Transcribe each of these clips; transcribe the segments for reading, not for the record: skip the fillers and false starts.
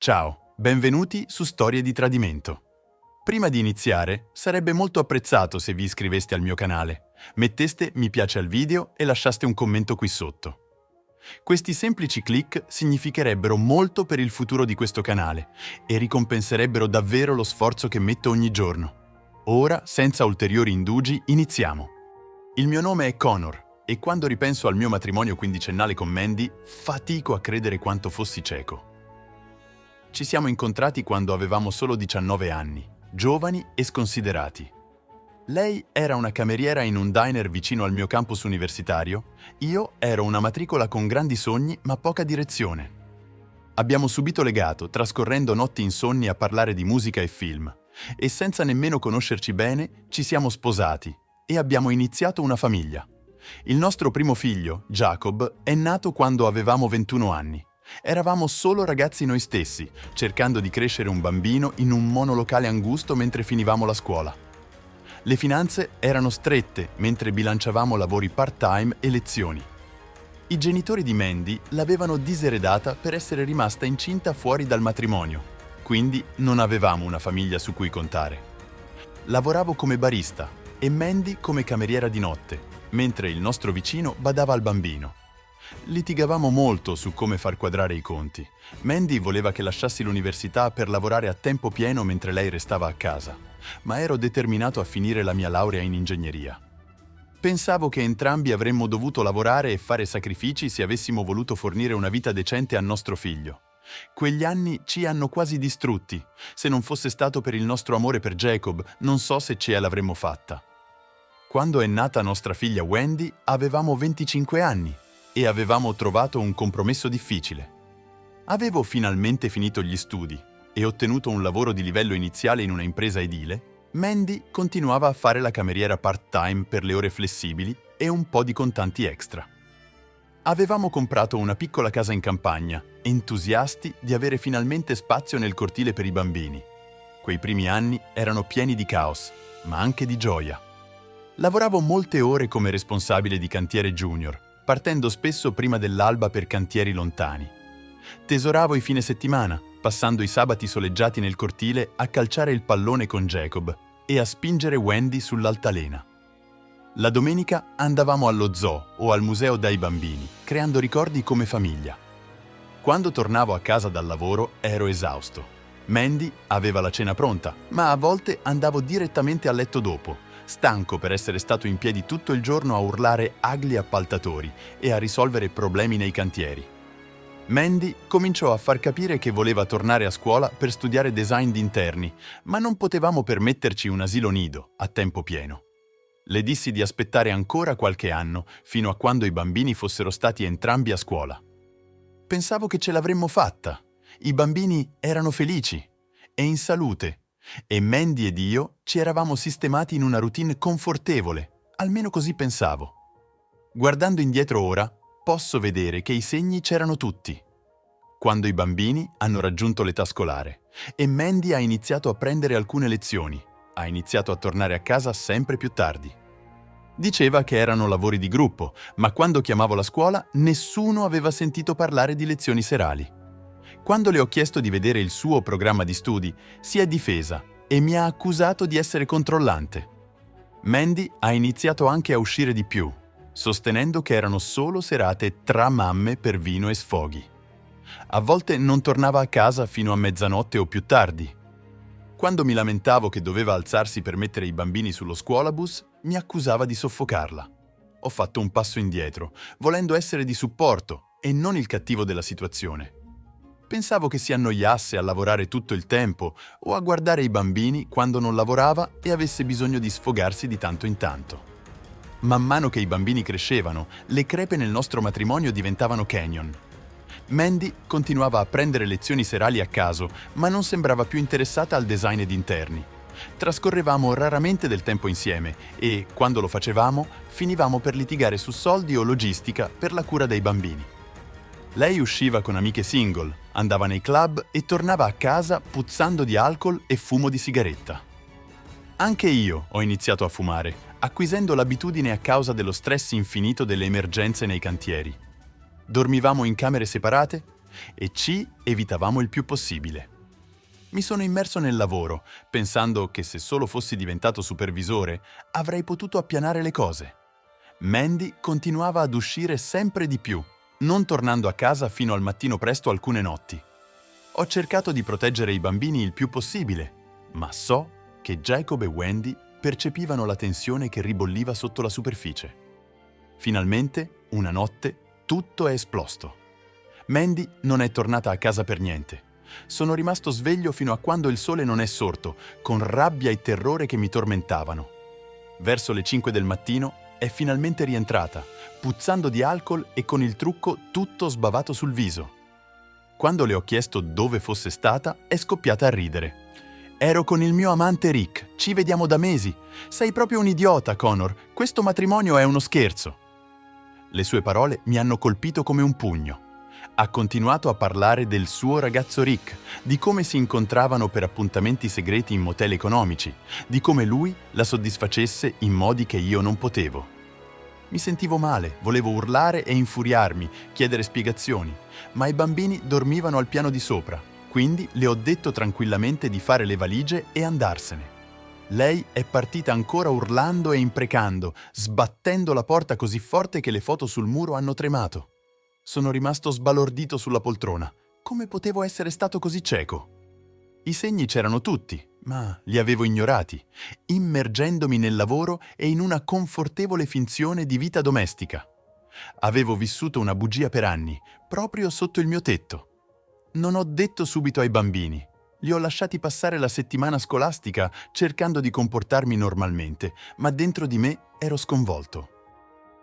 Ciao, benvenuti su Storie di Tradimento. Prima di iniziare, sarebbe molto apprezzato se vi iscriveste al mio canale, metteste mi piace al video e lasciaste un commento qui sotto. Questi semplici click significherebbero molto per il futuro di questo canale e ricompenserebbero davvero lo sforzo che metto ogni giorno. Ora, senza ulteriori indugi, iniziamo. Il mio nome è Connor e quando ripenso al mio matrimonio quindicennale con Mandy, fatico a credere quanto fossi cieco. Ci siamo incontrati quando avevamo solo 19 anni, giovani e sconsiderati. Lei era una cameriera in un diner vicino al mio campus universitario, io ero una matricola con grandi sogni ma poca direzione. Abbiamo subito legato, trascorrendo notti insonni a parlare di musica e film, e senza nemmeno conoscerci bene ci siamo sposati e abbiamo iniziato una famiglia. Il nostro primo figlio, Jacob, è nato quando avevamo 21 anni. Eravamo solo ragazzi noi stessi, cercando di crescere un bambino in un monolocale angusto mentre finivamo la scuola. Le finanze erano strette mentre bilanciavamo lavori part-time e lezioni. I genitori di Mandy l'avevano diseredata per essere rimasta incinta fuori dal matrimonio, quindi non avevamo una famiglia su cui contare. Lavoravo come barista e Mandy come cameriera di notte, mentre il nostro vicino badava al bambino. Litigavamo molto su come far quadrare i conti. Mandy voleva che lasciassi l'università per lavorare a tempo pieno mentre lei restava a casa, ma ero determinato a finire la mia laurea in ingegneria. Pensavo che entrambi avremmo dovuto lavorare e fare sacrifici se avessimo voluto fornire una vita decente al nostro figlio. Quegli anni ci hanno quasi distrutti. Se non fosse stato per il nostro amore per Jacob, non so se ce l'avremmo fatta. Quando è nata nostra figlia Wendy, avevamo 25 anni. E avevamo trovato un compromesso difficile. Avevo finalmente finito gli studi e ottenuto un lavoro di livello iniziale in una impresa edile. Mandy continuava a fare la cameriera part-time per le ore flessibili e un po' di contanti extra. Avevamo comprato una piccola casa in campagna, entusiasti di avere finalmente spazio nel cortile per i bambini. Quei primi anni erano pieni di caos, ma anche di gioia. Lavoravo molte ore come responsabile di cantiere junior, partendo spesso prima dell'alba per cantieri lontani. Tesoravo i fine settimana, passando i sabati soleggiati nel cortile a calciare il pallone con Jacob e a spingere Wendy sull'altalena. La domenica andavamo allo zoo o al museo dai bambini, creando ricordi come famiglia. Quando tornavo a casa dal lavoro ero esausto. Mandy aveva la cena pronta, ma a volte andavo direttamente a letto dopo, stanco per essere stato in piedi tutto il giorno a urlare agli appaltatori e a risolvere problemi nei cantieri. Mandy cominciò a far capire che voleva tornare a scuola per studiare design di interni, ma non potevamo permetterci un asilo nido a tempo pieno. Le dissi di aspettare ancora qualche anno, fino a quando i bambini fossero stati entrambi a scuola. Pensavo che ce l'avremmo fatta. I bambini erano felici e in salute. E Mandy ed io ci eravamo sistemati in una routine confortevole, almeno così pensavo. Guardando indietro ora, posso vedere che i segni c'erano tutti. Quando i bambini hanno raggiunto l'età scolare e Mandy ha iniziato a prendere alcune lezioni, ha iniziato a tornare a casa sempre più tardi. Diceva che erano lavori di gruppo, ma quando chiamavo la scuola nessuno aveva sentito parlare di lezioni serali. Quando le ho chiesto di vedere il suo programma di studi, si è difesa e mi ha accusato di essere controllante. Mandy ha iniziato anche a uscire di più, sostenendo che erano solo serate tra mamme per vino e sfoghi. A volte non tornava a casa fino a mezzanotte o più tardi. Quando mi lamentavo che doveva alzarsi per mettere i bambini sullo scuolabus, mi accusava di soffocarla. Ho fatto un passo indietro, volendo essere di supporto e non il cattivo della situazione. Pensavo che si annoiasse a lavorare tutto il tempo o a guardare i bambini quando non lavorava e avesse bisogno di sfogarsi di tanto in tanto. Man mano che i bambini crescevano, le crepe nel nostro matrimonio diventavano canyon. Mandy continuava a prendere lezioni serali a caso, ma non sembrava più interessata al design ed interni. Trascorrevamo raramente del tempo insieme e, quando lo facevamo, finivamo per litigare su soldi o logistica per la cura dei bambini. Lei usciva con amiche single, andava nei club e tornava a casa puzzando di alcol e fumo di sigaretta. Anche io ho iniziato a fumare, acquisendo l'abitudine a causa dello stress infinito delle emergenze nei cantieri. Dormivamo in camere separate e C evitavamo il più possibile. Mi sono immerso nel lavoro, pensando che se solo fossi diventato supervisore avrei potuto appianare le cose. Mandy continuava ad uscire sempre di più, non tornando a casa fino al mattino presto alcune notti. Ho cercato di proteggere i bambini il più possibile, ma so che Jacob e Wendy percepivano la tensione che ribolliva sotto la superficie. Finalmente, una notte, tutto è esploso. Mandy non è tornata a casa per niente. Sono rimasto sveglio fino a quando il sole non è sorto, con rabbia e terrore che mi tormentavano. Verso le 5 del mattino è finalmente rientrata, puzzando di alcol e con il trucco tutto sbavato sul viso. Quando le ho chiesto dove fosse stata, è scoppiata a ridere. «Ero con il mio amante Rick, ci vediamo da mesi. Sei proprio un idiota, Connor, questo matrimonio è uno scherzo». Le sue parole mi hanno colpito come un pugno. Ha continuato a parlare del suo ragazzo Rick, di come si incontravano per appuntamenti segreti in motel economici, di come lui la soddisfacesse in modi che io non potevo. Mi sentivo male, volevo urlare e infuriarmi, chiedere spiegazioni, ma i bambini dormivano al piano di sopra, quindi le ho detto tranquillamente di fare le valigie e andarsene. Lei è partita ancora urlando e imprecando, sbattendo la porta così forte che le foto sul muro hanno tremato. Sono rimasto sbalordito sulla poltrona. Come potevo essere stato così cieco? I segni c'erano tutti, ma li avevo ignorati, immergendomi nel lavoro e in una confortevole finzione di vita domestica. Avevo vissuto una bugia per anni, proprio sotto il mio tetto. Non ho detto subito ai bambini. Li ho lasciati passare la settimana scolastica cercando di comportarmi normalmente, ma dentro di me ero sconvolto.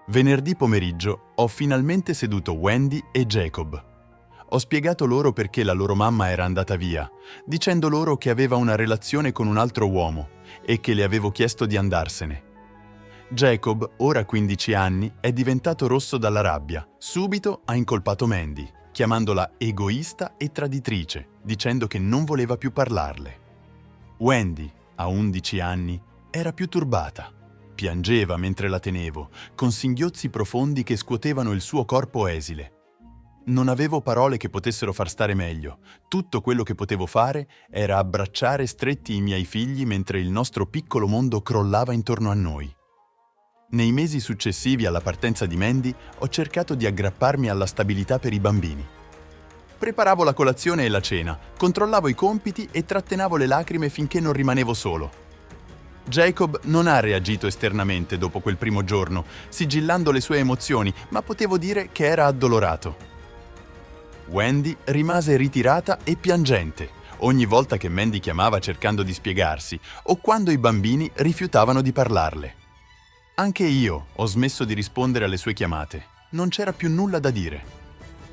Venerdì pomeriggio ho finalmente seduto Wendy e Jacob. Ho spiegato loro perché la loro mamma era andata via, dicendo loro che aveva una relazione con un altro uomo e che le avevo chiesto di andarsene. Jacob, ora 15 anni, è diventato rosso dalla rabbia. Subito ha incolpato Mandy, chiamandola egoista e traditrice, dicendo che non voleva più parlarle. Wendy, a 11 anni, era più turbata. Piangeva mentre la tenevo, con singhiozzi profondi che scuotevano il suo corpo esile. Non avevo parole che potessero far stare meglio. Tutto quello che potevo fare era abbracciare stretti i miei figli mentre il nostro piccolo mondo crollava intorno a noi. Nei mesi successivi alla partenza di Mandy ho cercato di aggrapparmi alla stabilità per i bambini. Preparavo la colazione e la cena, controllavo i compiti e trattenevo le lacrime finché non rimanevo solo. Jacob non ha reagito esternamente dopo quel primo giorno, sigillando le sue emozioni, ma potevo dire che era addolorato. Wendy rimase ritirata e piangente ogni volta che Mandy chiamava cercando di spiegarsi o quando i bambini rifiutavano di parlarle. Anche io ho smesso di rispondere alle sue chiamate. Non c'era più nulla da dire.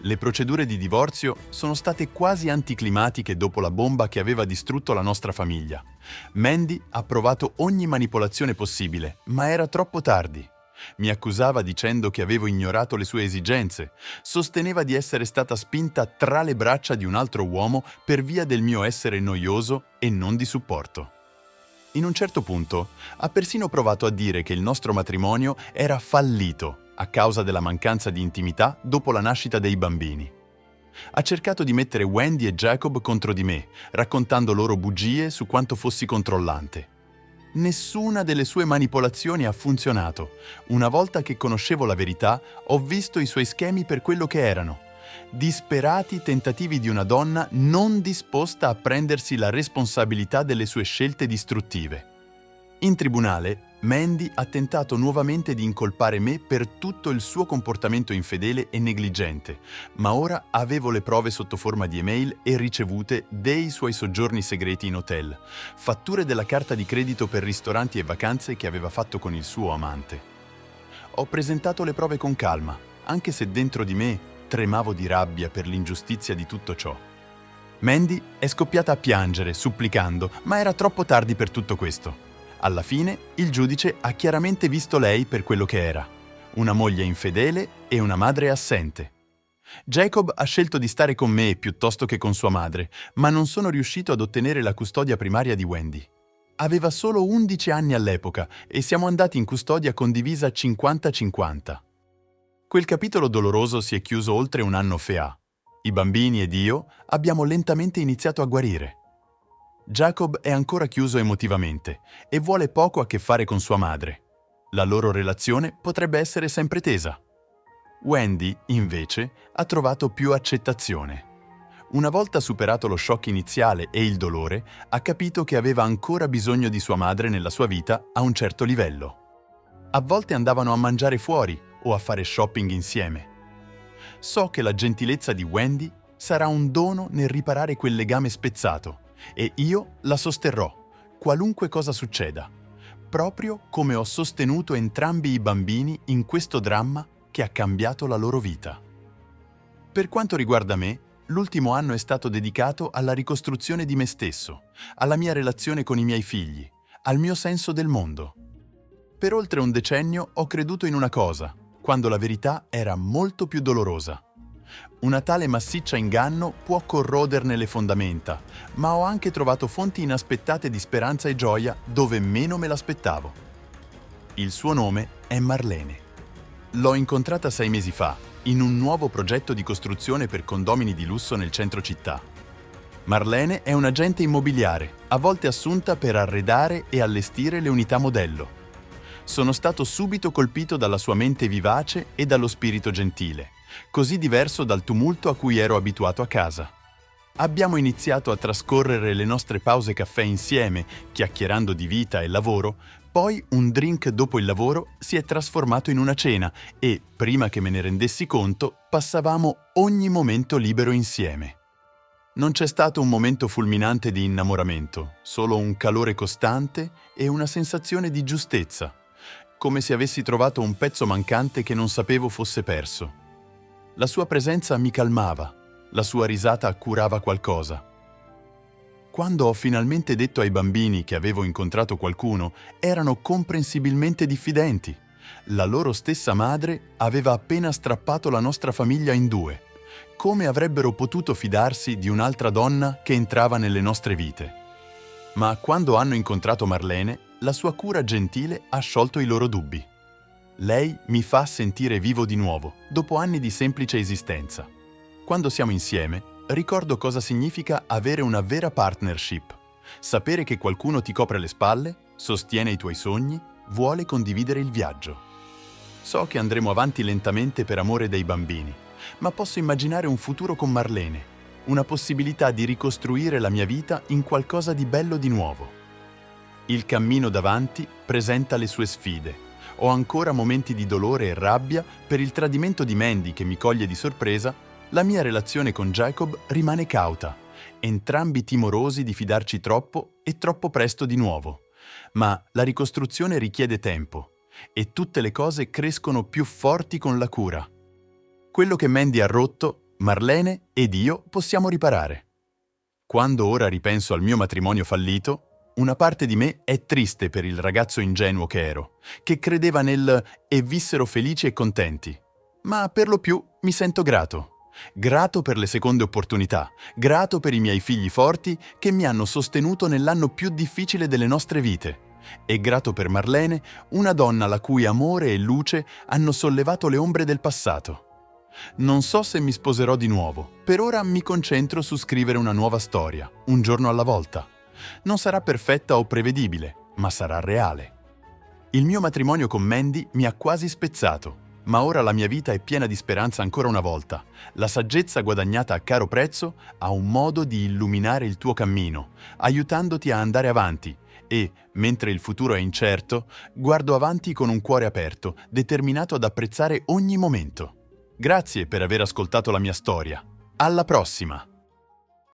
Le procedure di divorzio sono state quasi anticlimatiche dopo la bomba che aveva distrutto la nostra famiglia. Mandy ha provato ogni manipolazione possibile, ma era troppo tardi. Mi accusava dicendo che avevo ignorato le sue esigenze. Sosteneva di essere stata spinta tra le braccia di un altro uomo per via del mio essere noioso e non di supporto. In un certo punto ha persino provato a dire che il nostro matrimonio era fallito a causa della mancanza di intimità dopo la nascita dei bambini. Ha cercato di mettere Wendy e Jacob contro di me, raccontando loro bugie su quanto fossi controllante. Nessuna delle sue manipolazioni ha funzionato. Una volta che conoscevo la verità, ho visto i suoi schemi per quello che erano. Disperati tentativi di una donna non disposta a prendersi la responsabilità delle sue scelte distruttive. In tribunale, Mandy ha tentato nuovamente di incolpare me per tutto il suo comportamento infedele e negligente, ma ora avevo le prove sotto forma di email e ricevute dei suoi soggiorni segreti in hotel, fatture della carta di credito per ristoranti e vacanze che aveva fatto con il suo amante. Ho presentato le prove con calma, anche se dentro di me tremavo di rabbia per l'ingiustizia di tutto ciò. Mandy è scoppiata a piangere, supplicando, ma era troppo tardi per tutto questo. Alla fine, il giudice ha chiaramente visto lei per quello che era, una moglie infedele e una madre assente. Jacob ha scelto di stare con me piuttosto che con sua madre, ma non sono riuscito ad ottenere la custodia primaria di Wendy. Aveva solo 11 anni all'epoca e siamo andati in custodia condivisa 50-50. Quel capitolo doloroso si è chiuso oltre un anno fa. I bambini ed io abbiamo lentamente iniziato a guarire. Jacob è ancora chiuso emotivamente e vuole poco a che fare con sua madre. La loro relazione potrebbe essere sempre tesa. Wendy, invece, ha trovato più accettazione. Una volta superato lo shock iniziale e il dolore, ha capito che aveva ancora bisogno di sua madre nella sua vita a un certo livello. A volte andavano a mangiare fuori o a fare shopping insieme. So che la gentilezza di Wendy sarà un dono nel riparare quel legame spezzato e io la sosterrò, qualunque cosa succeda, proprio come ho sostenuto entrambi i bambini in questo dramma che ha cambiato la loro vita. Per quanto riguarda me, l'ultimo anno è stato dedicato alla ricostruzione di me stesso, alla mia relazione con i miei figli, al mio senso del mondo. Per oltre un decennio ho creduto in una cosa, quando la verità era molto più dolorosa. Una tale massiccia inganno può corroderne le fondamenta, ma ho anche trovato fonti inaspettate di speranza e gioia dove meno me l'aspettavo. Il suo nome è Marlene. L'ho incontrata 6 mesi fa, in un nuovo progetto di costruzione per condomini di lusso nel centro città. Marlene è un agente immobiliare, a volte assunta per arredare e allestire le unità modello. Sono stato subito colpito dalla sua mente vivace e dallo spirito gentile, così diverso dal tumulto a cui ero abituato a casa. Abbiamo iniziato a trascorrere le nostre pause caffè insieme, chiacchierando di vita e lavoro, poi un drink dopo il lavoro si è trasformato in una cena e, prima che me ne rendessi conto, passavamo ogni momento libero insieme. Non c'è stato un momento fulminante di innamoramento, solo un calore costante e una sensazione di giustezza, come se avessi trovato un pezzo mancante che non sapevo fosse perso. La sua presenza mi calmava, la sua risata curava qualcosa. Quando ho finalmente detto ai bambini che avevo incontrato qualcuno, erano comprensibilmente diffidenti. La loro stessa madre aveva appena strappato la nostra famiglia in 2. Come avrebbero potuto fidarsi di un'altra donna che entrava nelle nostre vite? Ma quando hanno incontrato Marlene, la sua cura gentile ha sciolto i loro dubbi. Lei mi fa sentire vivo di nuovo, dopo anni di semplice esistenza. Quando siamo insieme, ricordo cosa significa avere una vera partnership. Sapere che qualcuno ti copre le spalle, sostiene i tuoi sogni, vuole condividere il viaggio. So che andremo avanti lentamente per amore dei bambini, ma posso immaginare un futuro con Marlene, una possibilità di ricostruire la mia vita in qualcosa di bello di nuovo. Il cammino davanti presenta le sue sfide. Ho ancora momenti di dolore e rabbia per il tradimento di Mandy che mi coglie di sorpresa. La mia relazione con Jacob rimane cauta, entrambi timorosi di fidarci troppo e troppo presto di nuovo. Ma la ricostruzione richiede tempo e tutte le cose crescono più forti con la cura. Quello che Mandy ha rotto, Marlene ed io possiamo riparare. Quando ora ripenso al mio matrimonio fallito, una parte di me è triste per il ragazzo ingenuo che ero, che credeva nel e vissero felici e contenti. Ma per lo più mi sento grato. Grato per le seconde opportunità, grato per i miei figli forti che mi hanno sostenuto nell'anno più difficile delle nostre vite e grato per Marlene, una donna la cui amore e luce hanno sollevato le ombre del passato. Non so se mi sposerò di nuovo, per ora mi concentro su scrivere una nuova storia, un giorno alla volta. Non sarà perfetta o prevedibile, ma sarà reale. Il mio matrimonio con Mandy mi ha quasi spezzato, ma ora la mia vita è piena di speranza ancora una volta. La saggezza guadagnata a caro prezzo ha un modo di illuminare il tuo cammino, aiutandoti a andare avanti e, mentre il futuro è incerto, guardo avanti con un cuore aperto, determinato ad apprezzare ogni momento. Grazie per aver ascoltato la mia storia. Alla prossima!